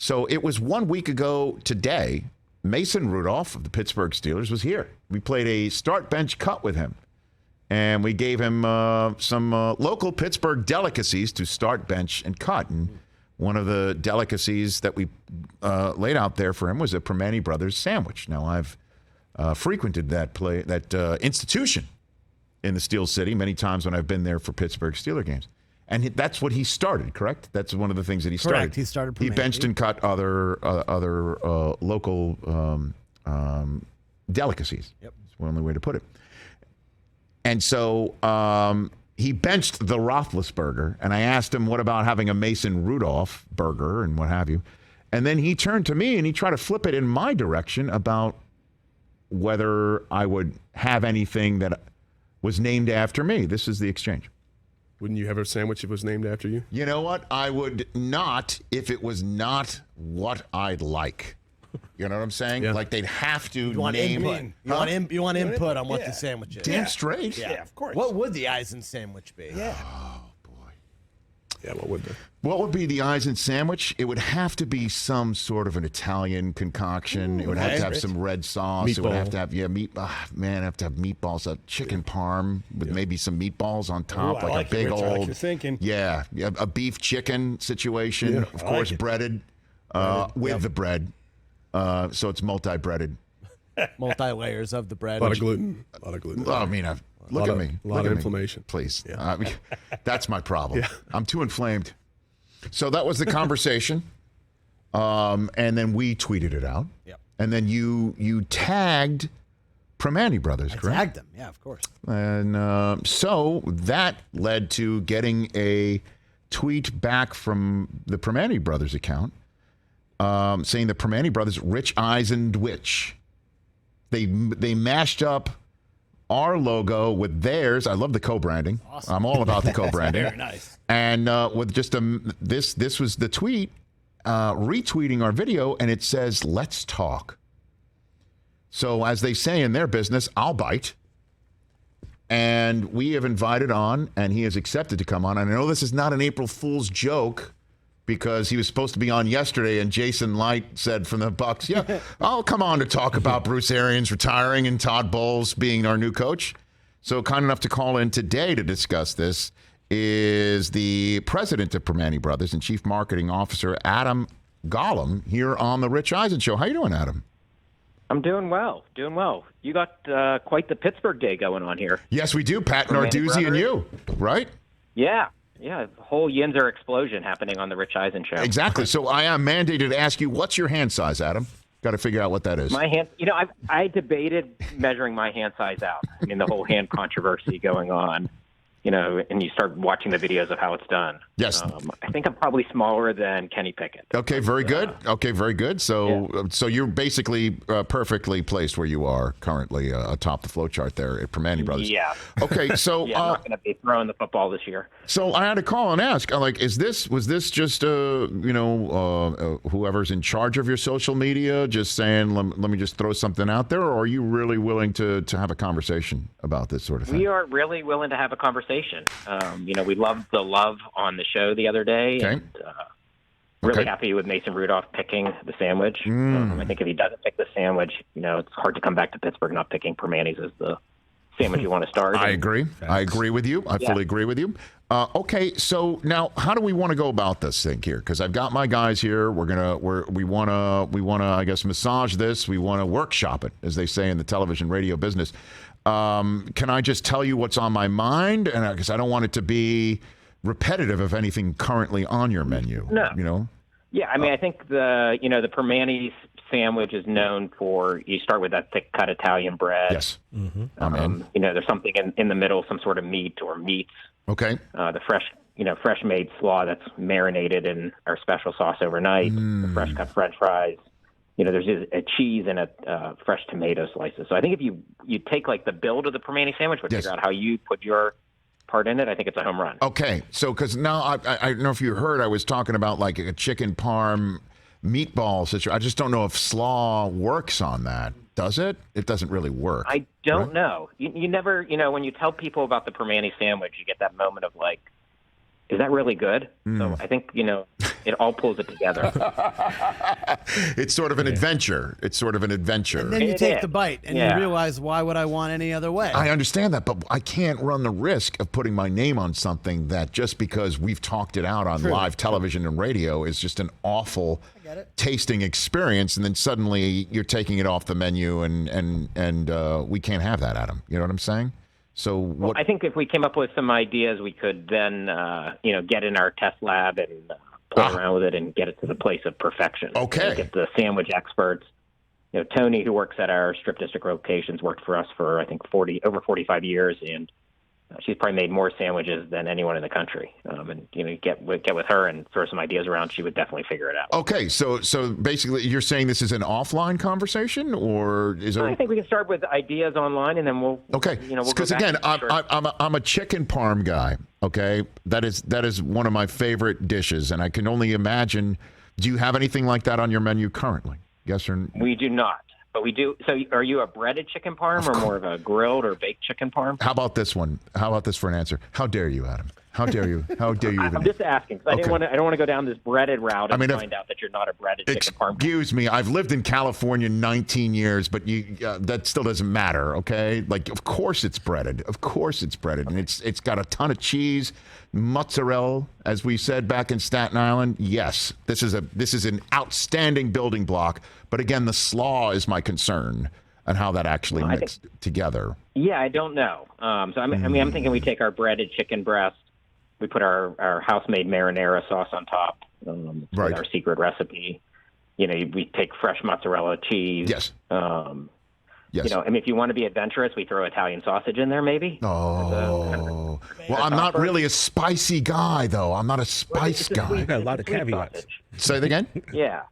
So it was 1 week ago today. Mason Rudolph of the Pittsburgh Steelers was here. We played a start bench cut with him. And we gave him some local Pittsburgh delicacies to start, bench, and cut. And one of the delicacies that we laid out there for him was a Primanti Brothers sandwich. Now, I've frequented that institution in the Steel City many times when I've been there for Pittsburgh Steeler games. And that's what he started, correct? That's one of the things that he started. Correct. He started Primanti. He benched and cut other local delicacies. Yep. That's the only way to put it. And so he benched the roethlis-burger, and I asked him, what about having a Mason Rudolph burger and what have you? And then he turned to me and he tried to flip it in my direction about whether I would have anything that was named after me. This is the exchange. Wouldn't you have a sandwich if it was named after you? You know what? I would not if it was not what I'd like. You know what I'm saying? Yeah. Like they'd have to You want name input. You want input on what the sandwich is. Damn straight. Yeah, of course. What would the Eisen sandwich be? Yeah. Oh, boy. Yeah, what would the? What would be the Eisen sandwich? It would have to be some sort of an Italian concoction. It would have to have some red sauce. Meatball. It would have to have, have to have meatballs, a chicken parm with maybe some meatballs on top, Ooh, I like a big Rich. I like old, your thinking. yeah, a beef chicken situation. Yeah, of I course, like it. breaded with the bread. So it's multi-breaded. Multi-layers of the bread. A lot of gluten. A lot of gluten. Well, I mean, look at me. A lot Look of at me, inflammation. please. Yeah. That's my problem. Yeah. I'm too inflamed. So that was the conversation. And then we tweeted it out. Yep. And then you tagged Primanti Brothers, I correct? tagged them. Yeah, of course. And so that led to getting a tweet back from the Primanti Brothers account saying the Primanti Brothers, Rich Eisendwich. They mashed up our logo with theirs. I love the co-branding. Awesome. I'm all about the co-branding. Very nice. And with just this was the tweet retweeting our video, and it says, "Let's talk." So as they say in their business, I'll bite. And we have invited on, and he has accepted to come on. And I know this is not an April Fool's joke, because he was supposed to be on yesterday, and Jason Light said from the Bucks, yeah, I'll come on to talk about Bruce Arians retiring and Todd Bowles being our new coach. So kind enough to call in today to discuss this is the president of Primanti Brothers and chief marketing officer, Adam Golomb, here on the Rich Eisen Show. How you doing, Adam? I'm doing well. You got quite the Pittsburgh day going on here. Yes, we do. Pat Primanti Narduzzi and you, right? Yeah, the whole Yinzer explosion happening on the Rich Eisen Show. Exactly. So I am mandated to ask you, what's your hand size, Adam? Got to figure out what that is. My hand, I debated measuring my hand size out. I mean, the whole hand controversy going on, and you start watching the videos of how it's done. Yes. I think I'm probably smaller than Kenny Pickett. Okay, very good. So you're basically perfectly placed where you are currently atop the flow chart there at Primanti Brothers. Yeah. Okay, so I'm not going to be throwing the football this year. So I had to call and ask, was this just whoever's in charge of your social media just saying, let me just throw something out there, or are you really willing to have a conversation about this sort of thing? We are really willing to have a conversation. We loved the love on the show the other day. Okay. And, really happy with Mason Rudolph picking the sandwich. I think if he doesn't pick the sandwich, it's hard to come back to Pittsburgh not picking Primanti's as the sandwich you want to start. I agree. I agree with you. I fully agree with you. Okay, so now how do we want to go about this thing here? Because I've got my guys here. We want to I guess massage this. We want to workshop it, as they say in the television radio business. Can I just tell you what's on my mind? And because I don't want it to be repetitive of anything currently on your menu. No. Yeah, I mean, I think the Primanti's sandwich is known for, you start with that thick cut Italian bread. Yes. Mm-hmm. There's something in the middle, some sort of meat or meats. Okay. The fresh made slaw that's marinated in our special sauce overnight. The fresh cut French fries. There's a cheese and a fresh tomato slices. So I think if you take like the build of the Primanti sandwich, but figure out how you put your part in it, I think it's a home run. Okay, so because now I don't know if you heard, I was talking about like a chicken parm meatball situation. I just don't know if slaw works on that. Does it? It doesn't really work. I don't know. You never, when you tell people about the Primanti sandwich, you get that moment of like, is that really good? So I think, it all pulls it together. It's sort of an adventure. It's sort of an adventure. And then you It take is. the bite and Yeah. you realize, why would I want any other way? I understand that, but I can't run the risk of putting my name on something that just because we've talked it out on live television and radio is just an awful tasting experience, and then suddenly you're taking it off the menu, and we can't have that, Adam. You know what I'm saying? So what? I think if we came up with some ideas, we could then, get in our test lab and play around with it and get it to the place of perfection. Okay. Get the sandwich experts. Tony, who works at our Strip District locations, worked for us for, I think, over 45 years, and she's probably made more sandwiches than anyone in the country. And get with her and throw some ideas around. She would definitely figure it out. Okay, so basically, you're saying this is an offline conversation, or is it? I think we can start with ideas online, and then we'll. Okay, we'll go because back again, to I'm a chicken parm guy. Okay, that is one of my favorite dishes, and I can only imagine. Do you have anything like that on your menu currently? Yes or no? We do not, but we do. So, are you a breaded chicken parm or more of a grilled or baked chicken parm? How about this one? How about this for an answer? How dare you, Adam? How dare you? How dare you even? I'm just asking because Okay. I don't want to go down this breaded route and I mean, find out that you're not a breaded chicken parm. Excuse me, I've lived in California 19 years, but that still doesn't matter, okay? Like, of course it's breaded. Of course it's breaded, and it's got a ton of cheese, mozzarella, as we said back in Staten Island. Yes, this is an outstanding building block, but again, the slaw is my concern and how that actually mixed together. Yeah, I don't know. I'm thinking we take our breaded chicken breast, we put our house-made marinara sauce on top, with our secret recipe. We take fresh mozzarella cheese. Yes. Yes. If you want to be adventurous, we throw Italian sausage in there, maybe. Oh. Well, I'm not really a spicy guy, though. I'm not a spice guy. You got a lot of caveats. Say it again? Yeah.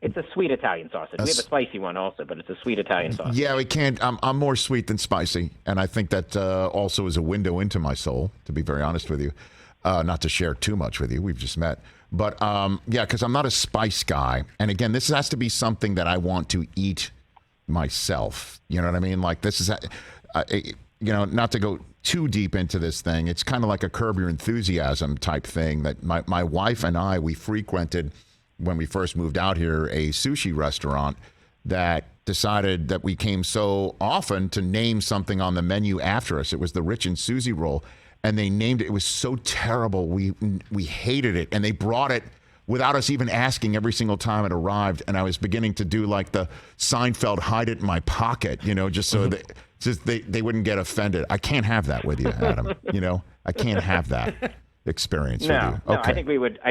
It's a sweet Italian sausage. We have a spicy one also, but it's a sweet Italian sausage. Yeah, we can't. I'm more sweet than spicy, and I think that also is a window into my soul, to be very honest with you. Not to share too much with you. We've just met. But, yeah, because I'm not a spice guy. And, again, this has to be something that I want to eat myself. You know what I mean? Like, this is, not to go too deep into this thing. It's kind of like a Curb Your Enthusiasm type thing that my wife and I, we frequented when we first moved out here, a sushi restaurant that decided that we came so often to name something on the menu after us. It was the Rich and Susie roll, and they named it. It was so terrible. We hated it, and they brought it without us even asking every single time it arrived. And I was beginning to do like the Seinfeld, hide it in my pocket, just so they wouldn't get offended. I can't have that with you, Adam. I can't have that experience with you. No, Okay. I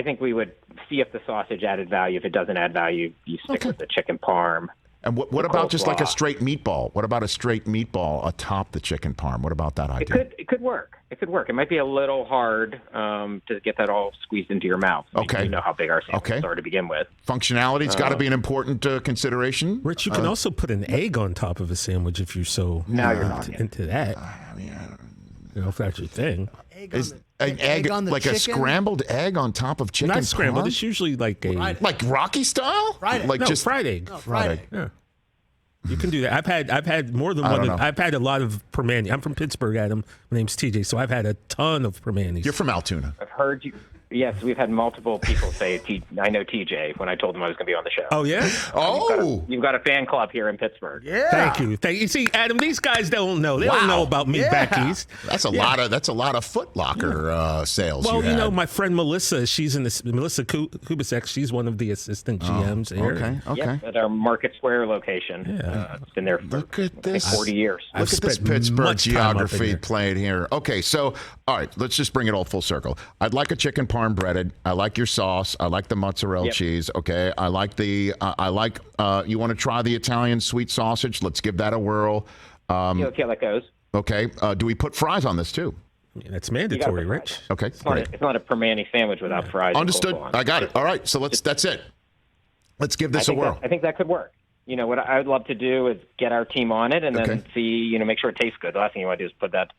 think we would see if the sausage added value. If it doesn't add value, you stick with the chicken parm. And what about just like a coleslaw. straight meatball? What about a straight meatball atop the chicken parm? What about that idea? It could work. It might be a little hard to get that all squeezed into your mouth. Okay. You know how big our sandwiches are to begin with. Functionality's got to be an important consideration. Rich, you can also put an egg on top of a sandwich if you're so Now you're not into that. If that's your thing. Is an egg on the like a chicken? scrambled egg on top of chicken Not scrambled. parm? It's usually like a Like Rocky style? Fried egg. Like no, just fried egg. fried egg. Yeah. You can do that. I've had more than I one. don't know. I've had a lot of Primanti. I'm from Pittsburgh, Adam. My name's TJ, so I've had a ton of Primantis. You're from Altoona. I've heard you. Yes, we've had multiple people say, I know TJ, when I told them I was going to be on the show. Oh yeah. Oh, You've got a fan club here in Pittsburgh. Yeah. Thank you. You see, Adam, these guys don't know. They don't know about me back east. that's a lot of Foot Locker sales. Well, you had. my friend Melissa, she's in this. Melissa Kubasek, she's one of the assistant GMs there. Okay. Yep, at our Market Square location. Yeah. It's been there for Look at this. 40 years. Look at this spent Pittsburgh much time up in geography there. playing here. Okay, so all right, let's just bring it all full circle. I'd like a chicken parm breaded. I like your sauce. I like the mozzarella cheese. Okay, I like the. You want to try the Italian sweet sausage? Let's give that a whirl. You see how that goes? Okay, do we put fries on this too? That's mandatory, Rich. Okay, It's not a Primanti sandwich without fries. and understood. coleslaw. I got it. All right, so that's it. Let's give this a whirl. I think that could work. What I would love to do is get our team on it and then see, make sure it tastes good. The last thing you want to do is put that,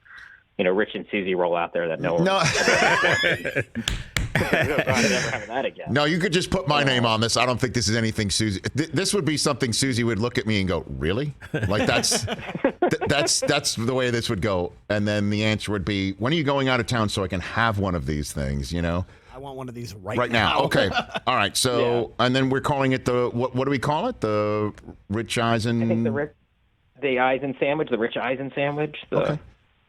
Rich and Susie roll out there that no one. No. Never having that again. No, you could just put my name on this. I don't think this is anything Susie. This would be something Susie would look at me and go, "Really?" Like that's That's the way this would go. And then the answer would be, when are you going out of town so I can have one of these things, you know? I want one of these right now. Okay. All right. So, and then we're calling it what do we call it? The Rich Eisen? I think the Eisen sandwich, the Rich Eisen sandwich.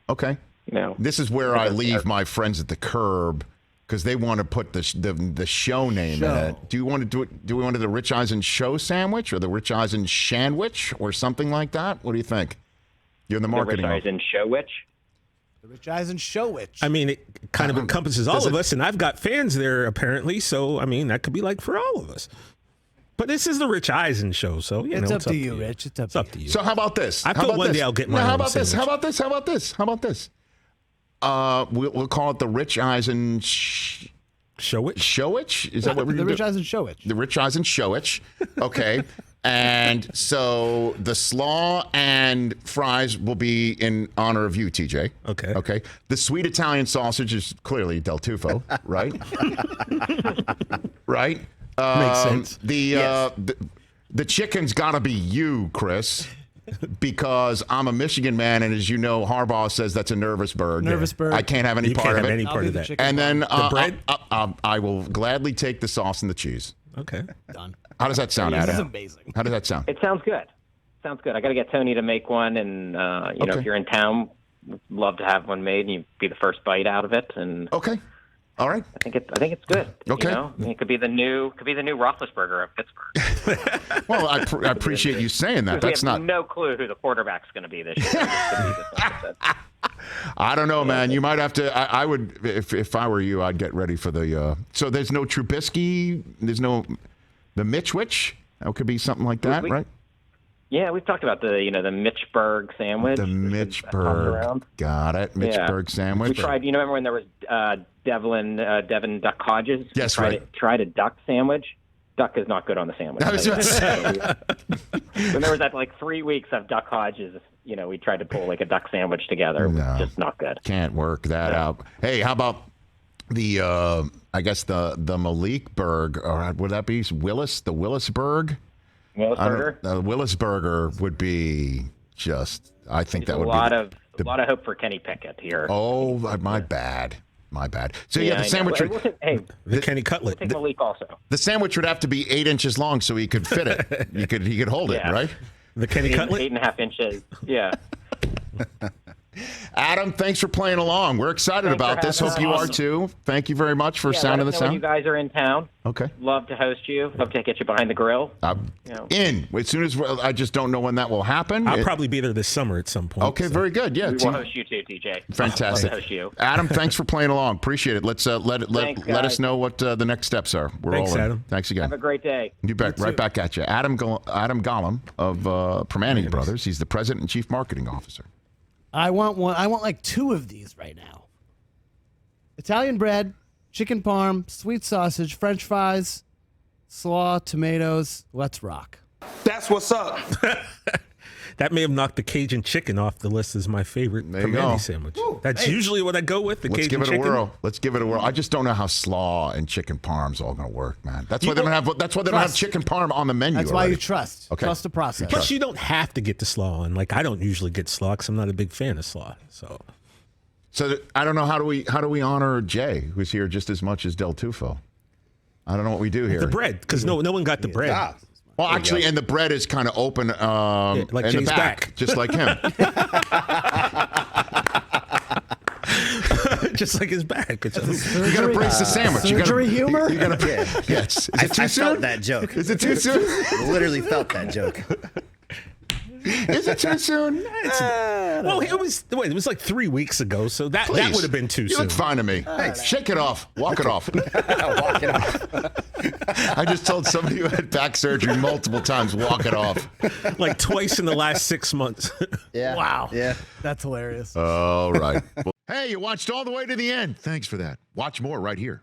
Okay. You know, this is where I leave my friends at the curb because they want to put the show name in it. Do you want to do it? Do we want to do the Rich Eisen Show sandwich or the Rich Eisen Shandwich or something like that? What do you think? You're in the marketing. The Rich Eisen Showwich. The Rich Eisen Showwich. I mean, it kind of encompasses all of us, and I've got fans there apparently. So I mean, that could be like for all of us. But this is the Rich Eisen Show, so it's up to you, Rich. It's up to you. So how about this? I thought one day I'll get my own How about this? sandwich. How about this? We'll call it the Rich Eisen Showich. Is that what we're the doing? Rich Eisen Showich? The Rich Eisen Showich. Okay. And so the slaw and fries will be in honor of you, TJ. Okay. Okay. The sweet Italian sausage is clearly Del Tufo, right? Right? Makes sense. The chicken's got to be you, Chris, because I'm a Michigan man, and as you know, Harbaugh says that's a nervous bird. Nervous bird. I can't have any You part can't of have it. any part of that. chicken And then bread? I will gladly take the sauce and the cheese. Okay. Done. How does that sound, This Adam? is amazing. How does that sound? It sounds good. I got to get Tony to make one, and you know, if you're in town, love to have one made, and you be the first bite out of it. And Okay. All right. I think it's good. Okay. You know? I mean, it could be the new roethlis-burger of Pittsburgh. Well, I appreciate you saying that. That's we have not. no clue who the quarterback's going to be this year. I don't know, man. You might have to. I would, if I were you, I'd get ready for the. So there's no Trubisky. There's no the Mitchwich. That could be something like that, right? Yeah, we've talked about the Mitchburg sandwich. The Mitchburg. Got it. Mitchburg sandwich. We tried. You know, remember when there was Devin Duck Hodges? Yes, Tried a duck sandwich. Duck is not good on the sandwich. I was going to say. When there was that 3 weeks of Duck Hodges, you know, we tried to pull a duck sandwich together. No. Just not good. Can't work that out. Hey, how about the? I guess the Malikburg, or would that be Willis? The Willisburg. Willis-burger? The Willis-burger would be just. I think that would be a lot of hope for Kenny Pickett here. Oh, my bad. So the sandwich. The Kenny Cutlet. Take Malik also. The sandwich would have to be 8 inches long so he could fit it. he could hold it, right? The Kenny Cutlet. 8.5 inches. Yeah. Adam, thanks for playing along. We're excited about this. Hope you are too. Thank you very much for sounding the sound. When you guys are in town. Okay. Love to host you. Love to get you behind the grill. In. As soon as I just don't know when that will happen. I'll probably be there this summer at some point. Okay, very good. Yeah. We will host you too, DJ. Fantastic. Host you. Adam, thanks for playing along. Appreciate it. Let's let us know what the next steps are. Thanks, Adam. Thanks again. Have a great day. You bet. Right back at you. Adam Golomb of Primanti Brothers. He's the president and chief marketing officer. I want one. I want 2 of these right now. Italian bread, chicken parm, sweet sausage, French fries, slaw, tomatoes. Let's rock. That's what's up. That may have knocked the Cajun chicken off the list as my favorite Primanti sandwich. That's usually what I go with. Let's Cajun give it chicken. a whirl. Let's give it a whirl. I just don't know how slaw and chicken parm's all going to work, man. That's why they don't have. That's why they don't have chicken parm on the menu. That's already. why you trust. Okay. Trust the process. Plus, you don't have to get the slaw on. I don't usually get slaw because I'm not a big fan of slaw. So I don't know how do we honor Jay, who's here just as much as Del Tufo. I don't know what we do here. The bread, because no one got the bread. Ah, Well, actually, and the bread is kind of open like in Jay's the back, just like him. Just like his back. You got to brace the sandwich. Surgery humor? You got to. Yes. Is it too I soon? felt that joke. Is it too soon? Literally felt that joke. Is it too soon? Well, it was 3 weeks ago, so that would have been too You soon. look fine to me. Shake it off. Walk it off. Walk it off. I just told somebody who had back surgery multiple times, walk it off. Like twice in the last 6 months. Yeah. Wow. Yeah. That's hilarious. All right. Hey, you watched all the way to the end. Thanks for that. Watch more right here.